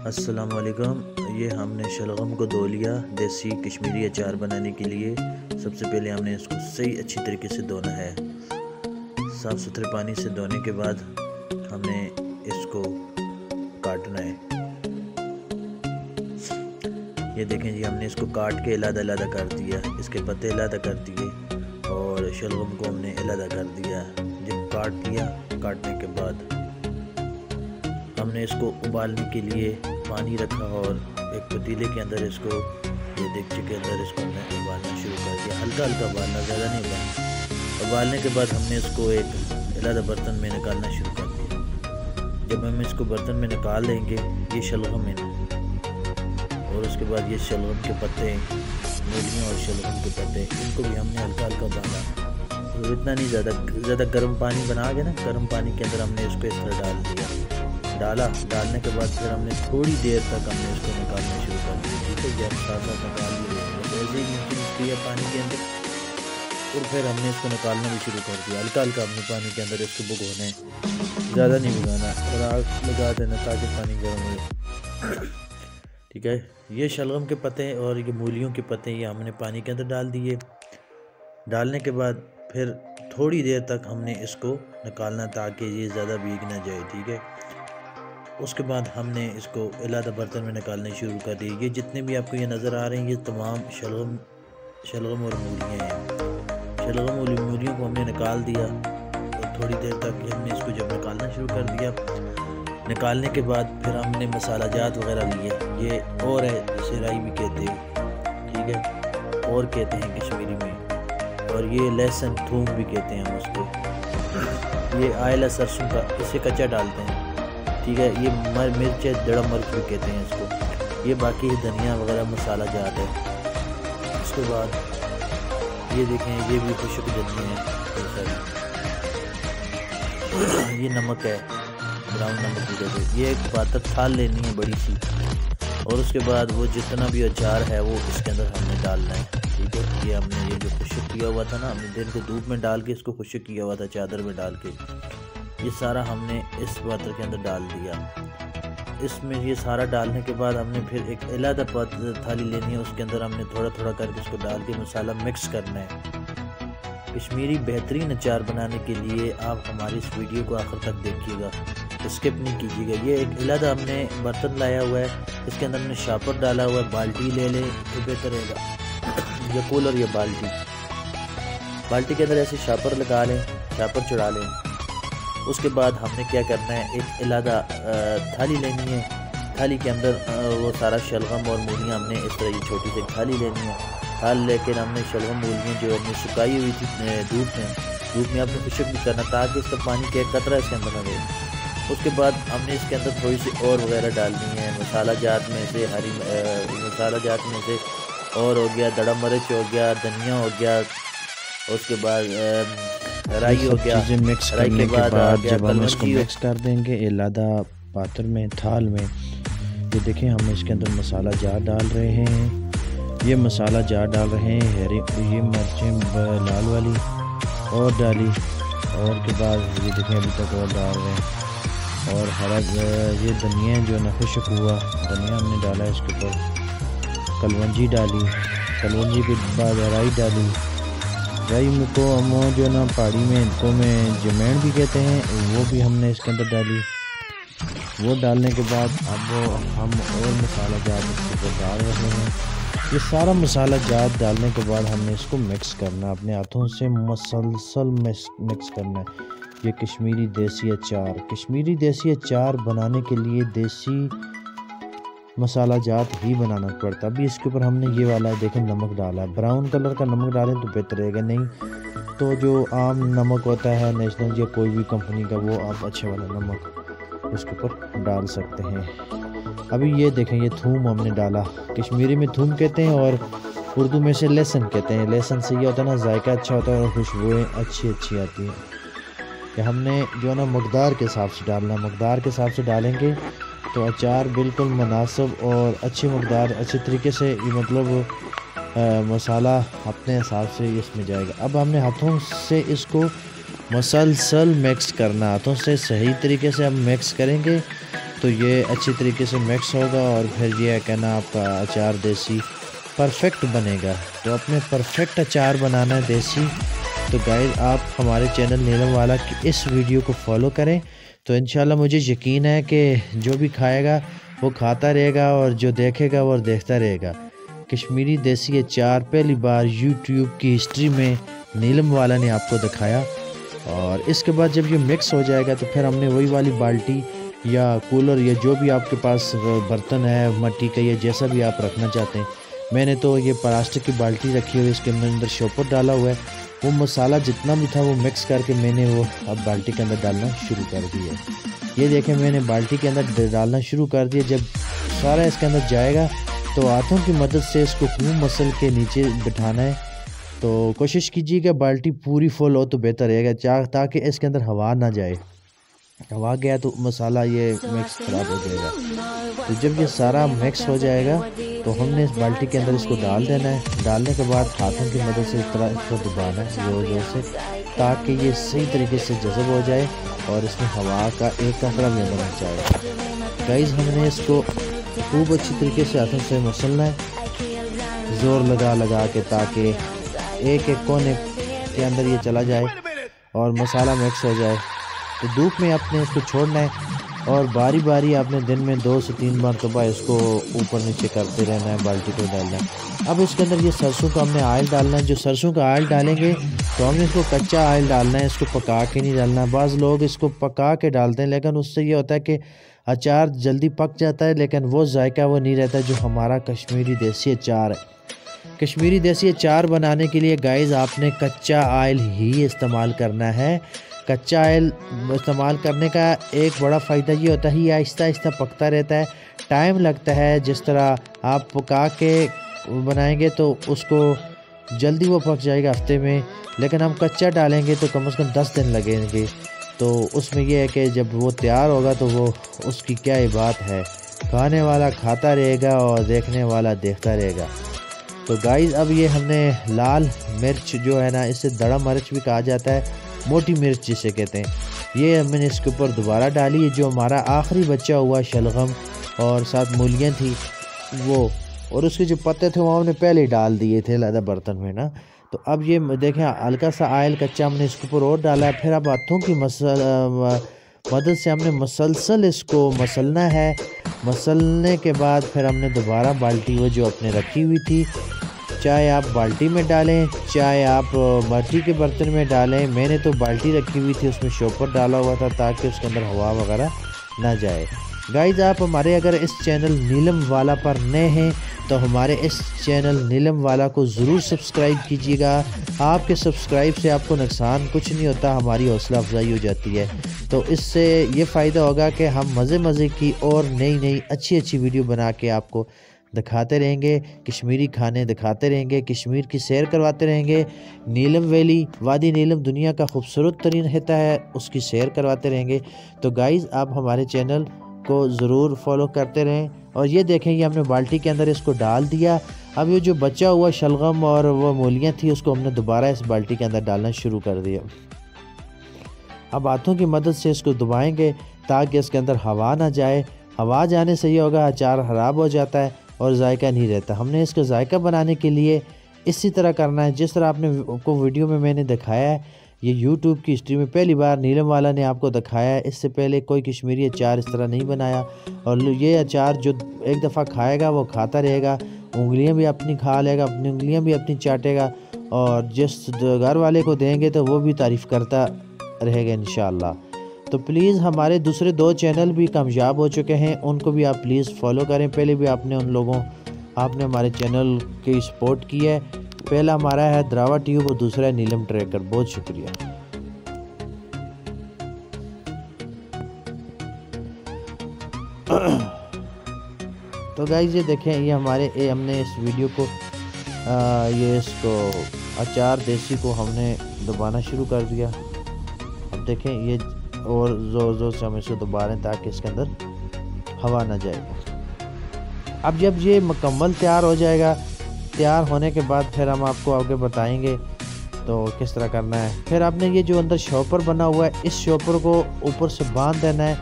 अस्सलाम वालेकुम। ये हमने शलगम को धो लिया देसी कश्मीरी अचार बनाने के लिए। सबसे पहले हमने इसको सही अच्छी तरीके से धोना है। साफ़ सुथरे पानी से धोने के बाद हमने इसको काटना है। ये देखें जी, हमने इसको काट के अलग-अलग कर दिया। इसके पत्ते अलग कर दिए और शलगम को हमने अलग कर दिया। जब काट लिया, काटने के बाद हमने इसको उबालने के लिए पानी रखा और एक पतीले के अंदर इसको, ये देगची के अंदर इसको हमने उबालना शुरू कर दिया। हल्का हल्का उबालना, ज़्यादा नहीं उबालना। उबालने के बाद हमने इसको एक अलग बर्तन में निकालना शुरू कर दिया। जब हम इसको बर्तन में निकाल लेंगे, ये शलगम है ना, और उसके बाद ये शलगम के पत्ते, मूलियाँ और शलगम के पत्ते, इनको भी हमने हल्का हल्का उबाला। तो इतना नहीं, ज़्यादा गर्म पानी बना के ना, गर्म पानी के अंदर हमने इसको इस तरह डाल दिया। डालने के बाद फिर हमने थोड़ी देर तक हमने इसको निकालना शुरू कर दिया। ठीक है, जब साथ साथ निकाल दिए ऐसे ही नीचे किया पानी के अंदर, और फिर हमने इसको निकालना भी शुरू कर दिया। हल्का हल्का हमने पानी के अंदर इसको भिगोना है, ज़्यादा नहीं भिगाना, और आग लगा देना ताकि पानी गर्म हो। ठीक है, ये शलगम के पत्ते और ये मूलियों के पत्ते ये हमने पानी के अंदर डाल दिए। डालने के बाद फिर थोड़ी देर तक हमने इसको निकालना ताकि ये ज़्यादा भीग ना जाए। ठीक है, उसके बाद हमने इसको अलग बर्तन में निकालने शुरू कर दिए। ये जितने भी आपको ये नज़र आ रहे हैं, ये तमाम शलगम और मूलियाँ हैं। शलगम और मूलियों को हमने निकाल दिया और थोड़ी देर तक हमने इसको जब निकालना शुरू कर दिया, निकालने के बाद फिर हमने मसाला जात वगैरह लिए। ये और है, जिसे राई भी कहते हैं। ठीक है, और कहते हैं कश्मीरी में, और ये लहसुन थूम भी कहते हैं हम उसको। ये आयला सरसों का, इसे कच्चा डालते हैं। ठीक है, ये मिर्च है, दड़ा मिर्च भी कहते हैं इसको। ये बाकी धनिया वगैरह मसाला जात है। उसके बाद ये देखें, ये भी खुशक धनिया है। ये नमक है, ब्राउन नमक भी कहते हैं। ये एक पात्र थाल लेनी है बड़ी सी, और उसके बाद वो जितना भी अचार है वो इसके अंदर हमने डालना है। ठीक है, ये हमने ये जो खुशक किया हुआ था ना, हमने दिन को धूप में डाल के इसको खुशक किया हुआ था, चादर में डाल के, ये सारा हमने इस पात्र के अंदर डाल दिया। इसमें ये सारा डालने के बाद हमने फिर एक अलग थाली लेनी है, उसके अंदर हमने थोड़ा थोड़ा करके इसको डाल के मसाला मिक्स करना है। कश्मीरी बेहतरीन अचार बनाने के लिए आप हमारी इस वीडियो को आखिर तक देखिएगा, स्किप नहीं कीजिएगा। ये एक अलग हमने बर्तन लाया हुआ है, इसके अंदर हमने शापर डाला हुआ है। बाल्टी ले लें तो बेहतर रहेगा, या कूलर या बाल्टी के अंदर ऐसे शापर लगा लें, शापर चढ़ा लें। उसके बाद हमने क्या करना है, एक अलग थाली लेनी है। थाली के अंदर वो सारा शलगम और मूलियाँ हमने इस तरह की छोटी सी थाली लेनी है। थाल लेकर हमने शलगम मूलियाँ जो हमने सुखाई हुई थी धूप में आपने खुशक भी करना ताकि इसका पानी का कतरा इसके अंदर न रहे। उसके बाद हमने इसके अंदर थोड़ी सी और वगैरह डालनी है, मसाला जात में से मसाला जात में से और हो गया, दड़ा मिर्च हो गया, धनिया हो गया, उसके बाद राई हो गया। चीज़ें मिक्स करने के बाद जब हम इसको मिक्स कर देंगे इलादा पात्र में, थाल में, ये देखें हम इसके अंदर मसाला जार डाल रहे हैं। ये मसाला जार डाल रहे हैं, ये मिर्चें लाल वाली और डाली, और के बाद ये देखें अभी तक और डाल रहे हैं। और हरा ये धनिया जो ना खुशक हुआ धनिया हमने डाला इसके ऊपर। कलवंजी डाली, कलवंजी के बाद राई डाली। राई में को हम जो ना पहाड़ी में इनको में जमैन भी कहते हैं, वो भी हमने इसके अंदर डाली। वो डालने के बाद अब हम और मसाला जात इसके ऊपर डाल रहे हैं। ये सारा मसाला जात डालने के बाद हमने इसको मिक्स करना, अपने हाथों से मसलसल मिक्स करना है। ये कश्मीरी देसी अचार बनाने के लिए देसी मसाला जात ही बनाना पड़ता। अभी इसके ऊपर हमने ये वाला देखें नमक डाला है, ब्राउन कलर का नमक डालें तो बेहतर रहेगा, नहीं तो जो आम नमक होता है नेशनल या कोई भी कंपनी का, वो आप अच्छे वाला नमक इसके ऊपर डाल सकते हैं। अभी ये देखें, ये थूम हमने डाला, कश्मीरी में थूम कहते हैं और उर्दू में से लहसुन कहते हैं। लहसुन से ये होता है ना, जायका अच्छा होता है और खुशबुएँ अच्छी आती हैं। कि हमने जो ना मकदार के हिसाब से डालना, मकदार के हिसाब से डालेंगे तो अचार बिल्कुल मुनासिब और अच्छी मकदार अच्छे तरीके से, मतलब मसाला अपने हिसाब से इसमें जाएगा। अब हमने हाथों से इसको मसलसल मिक्स करना, हाथों से सही तरीके से हम मिक्स करेंगे तो ये अच्छी तरीके से मिक्स होगा और फिर ये है कहना आपका अचार देसी परफेक्ट बनेगा। तो अपने परफेक्ट अचार बनाना है देसी, तो गाइस आप हमारे चैनल नीलम वाला की इस वीडियो को फॉलो करें। तो इंशाल्लाह मुझे यकीन है कि जो भी खाएगा वो खाता रहेगा और जो देखेगा वो देखता रहेगा। कश्मीरी देसी अचार पहली बार यूट्यूब की हिस्ट्री में नीलम वाला ने आपको दिखाया। और इसके बाद जब ये मिक्स हो जाएगा तो फिर हमने वही वाली बाल्टी या कूलर या जो भी आपके पास बर्तन है मट्टी का या जैसा भी आप रखना चाहते हैं, मैंने तो ये प्लास्टिक की बाल्टी रखी हुई है, इसके अंदर शॉपर डाला हुआ है। वो मसाला जितना भी था वो मिक्स करके मैंने वो अब बाल्टी के अंदर डालना शुरू कर दिया। ये देखें मैंने बाल्टी के अंदर डालना शुरू कर दिया। जब सारा इसके अंदर जाएगा तो हाथों की मदद से इसको खूब मसल के नीचे बिठाना है। तो कोशिश कीजिएगा बाल्टी पूरी फुल हो तो बेहतर रहेगा, ताकि इसके अंदर हवा ना जाए। हवा गया तो मसाला ये मिक्स ख़राब हो जाएगा। तो जब ये सारा मिक्स हो जाएगा तो हमने इस बाल्टी के अंदर इसको डाल देना है। डालने के बाद हाथों की मदद से इस तरह इसको दबाना है ज़ोर ज़ोर से, ताकि ये सही तरीके से जज़ब हो जाए और इसमें हवा का एक कतरा भी अंदर नहीं जाए। गाइस हमने इसको खूब अच्छी तरीके से हाथों से मसलना है, ज़ोर लगा लगा के, ताकि एक एक कोने के अंदर ये चला जाए और मसाला मिक्स हो जाए। तो धूप में आपने इसको छोड़ना है और बारी बारी आपने दिन में 2 से 3 मरतबा इसको ऊपर नीचे करते रहना है, बाल्टी को डालना है। अब इसके अंदर ये सरसों का हमने ऑयल डालना है। जो सरसों का ऑयल डालेंगे तो हमने इसको कच्चा ऑयल डालना है, इसको पका के नहीं डालना। बाज़ लोग इसको पका के डालते हैं, लेकिन उससे ये होता है कि अचार जल्दी पक जाता है, लेकिन वो जायका वो नहीं रहता जो हमारा कश्मीरी देसी अचार है। कश्मीरी देसी अचार बनाने के लिए गाइस आपने कच्चा ऑयल ही इस्तेमाल करना है। कच्चा ऑयल इस्तेमाल करने का एक बड़ा फ़ायदा ये होता है, ये आहिस्ता आहिस्ता पकता रहता है, टाइम लगता है। जिस तरह आप पका के बनाएंगे तो उसको जल्दी वो पक जाएगा हफ्ते में, लेकिन हम कच्चा डालेंगे तो कम से कम 10 दिन लगेंगे। तो उसमें यह है कि जब वो तैयार होगा तो वो उसकी क्या ही बात है, खाने वाला खाता रहेगा और देखने वाला देखता रहेगा। तो गाइस अब ये हमने लाल मिर्च जो है ना, इससे दड़ा मिर्च भी कहा जाता है, मोटी मिर्च जिसे कहते हैं, ये मैंने इसके ऊपर दोबारा डाली है। जो हमारा आखिरी बचा हुआ शलगम और साथ मूलियाँ थी वो, और उसके जो पत्ते थे वो हमने पहले ही डाल दिए थे अलग बर्तन में ना। तो अब ये देखें हल्का सा ऑयल कच्चा हमने इसके ऊपर और डाला है। फिर अब हाथों की मदद से हमने मसलसल इसको मसलना है। मसलने के बाद फिर हमने दोबारा बाल्टी वो जो अपने रखी हुई थी, चाहे आप बाल्टी में डालें चाहे आप मिट्टी के बर्तन में डालें, मैंने तो बाल्टी रखी हुई थी उसमें शॉपर डाला हुआ था ताकि उसके अंदर हवा वगैरह ना जाए। गाइज आप हमारे अगर इस चैनल नीलम वाला पर नए हैं तो हमारे इस चैनल नीलम वाला को ज़रूर सब्सक्राइब कीजिएगा। आपके सब्सक्राइब से आपको नुकसान कुछ नहीं होता, हमारी हौसला अफजाई हो जाती है। तो इससे ये फ़ायदा होगा कि हम मज़े मज़े की और नई अच्छी वीडियो बना के आपको दिखाते रहेंगे, कश्मीरी खाने दिखाते रहेंगे, कश्मीर की सैर करवाते रहेंगे। नीलम वैली वादी नीलम दुनिया का खूबसूरत तरीन हिस्सा है, उसकी सैर करवाते रहेंगे। तो गाइज़ आप हमारे चैनल को ज़रूर फॉलो करते रहें। और ये देखें ये हमने बाल्टी के अंदर इसको डाल दिया। अब ये जो बचा हुआ शलगम और वो मूलियाँ थी उसको हमने दोबारा इस बाल्टी के अंदर डालना शुरू कर दिया। अब हाथों की मदद से इसको दबाएंगे ताकि इसके अंदर हवा ना जाए। हवा जाने से ये होगा अचार ख़राब हो जाता है और जायका नहीं रहता। हमने इसका जायका बनाने के लिए इसी तरह करना है जिस तरह आपने को वीडियो में मैंने दिखाया है। ये YouTube की हिस्ट्री में पहली बार नीलम वाला ने आपको दिखाया है, इससे पहले कोई कश्मीरी अचार इस तरह नहीं बनाया। और ये अचार जो एक दफ़ा खाएगा वो खाता रहेगा, उंगलियां भी अपनी खा लेगा, अपनी उंगलियां भी अपनी चाटेगा, और जिस घर वाले को देंगे तो वो भी तारीफ़ करता रहेगा इंशाअल्लाह। तो प्लीज़ हमारे दूसरे 2 चैनल भी कामयाब हो चुके हैं, उनको भी आप प्लीज़ फॉलो करें। पहले भी आपने हमारे चैनल की सपोर्ट की है। पहला हमारा है द्रावा ट्यूब और दूसरा है नीलम ट्रैकर। बहुत शुक्रिया। तो गाइस ये देखें ये हमने इस वीडियो को इसको अचार देसी को हमने दबाना शुरू कर दिया। अब देखें ये और ज़ोर से हम इसको दबा रहे हैं ताकि इसके अंदर हवा ना जाए। अब जब ये मुकम्मल तैयार हो जाएगा, तैयार होने के बाद फिर हम आपको आगे बताएंगे तो किस तरह करना है। फिर आपने ये जो अंदर शॉपर बना हुआ है इस शॉपर को ऊपर से बांध देना है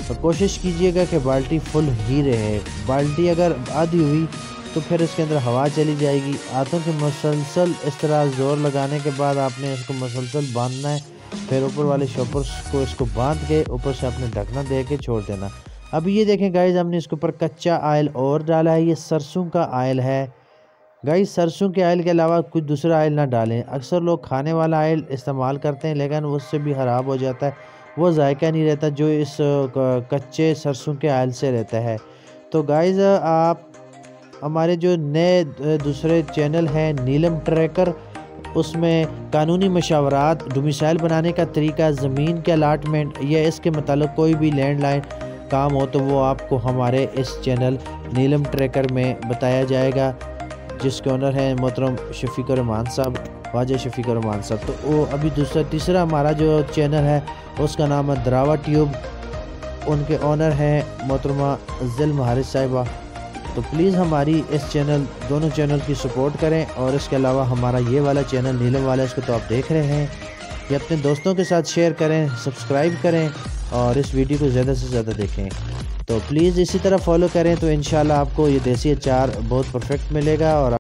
तो कोशिश कीजिएगा कि बाल्टी फुल ही रहे। बाल्टी अगर आधी हुई तो फिर इसके अंदर हवा चली जाएगी। हाथों के मुसलसल इस तरह ज़ोर लगाने के बाद आपने इसको मुसलसल बांधना है। फिर ऊपर वाले शॉपर्स को इसको बांध के ऊपर से आपने ढकना दे के छोड़ देना। अब ये देखें गाइस, हमने इसके ऊपर कच्चा ऑयल और डाला है। ये सरसों का ऑयल है गाइस। सरसों के ऑयल के अलावा कुछ दूसरा ऑयल ना डालें। अक्सर लोग खाने वाला ऑयल इस्तेमाल करते हैं लेकिन उससे भी ख़राब हो जाता है, वो जायका नहीं रहता जो इस कच्चे सरसों के ऑयल से रहता है। तो गाइस, आप हमारे जो नए दूसरे चैनल हैं नीलम ट्रैकर, उसमें कानूनी मशावरात, डोमिसाइल बनाने का तरीका, ज़मीन के अलाटमेंट या इसके मतलब कोई भी लैंडलाइन काम हो तो वो आपको हमारे इस चैनल नीलम ट्रैकर में बताया जाएगा, जिसके ओनर हैं मोहतरम शफीक रहमान साहब, ख्वाजा शफीक रहमान साहब। तो वो अभी तीसरा हमारा जो चैनल है उसका नाम है दरावा ट्यूब, उनके ओनर हैं मोहतरमा जिल महारिज साहिबा। तो प्लीज़ हमारी इस दोनों चैनल की सपोर्ट करें। और इसके अलावा हमारा ये वाला चैनल नीलम वाला, इसको तो आप देख रहे हैं, ये अपने दोस्तों के साथ शेयर करें, सब्सक्राइब करें और इस वीडियो को ज़्यादा से ज़्यादा देखें। तो प्लीज़ इसी तरह फॉलो करें तो इंशाल्लाह आपको ये देसी अचार बहुत परफेक्ट मिलेगा। और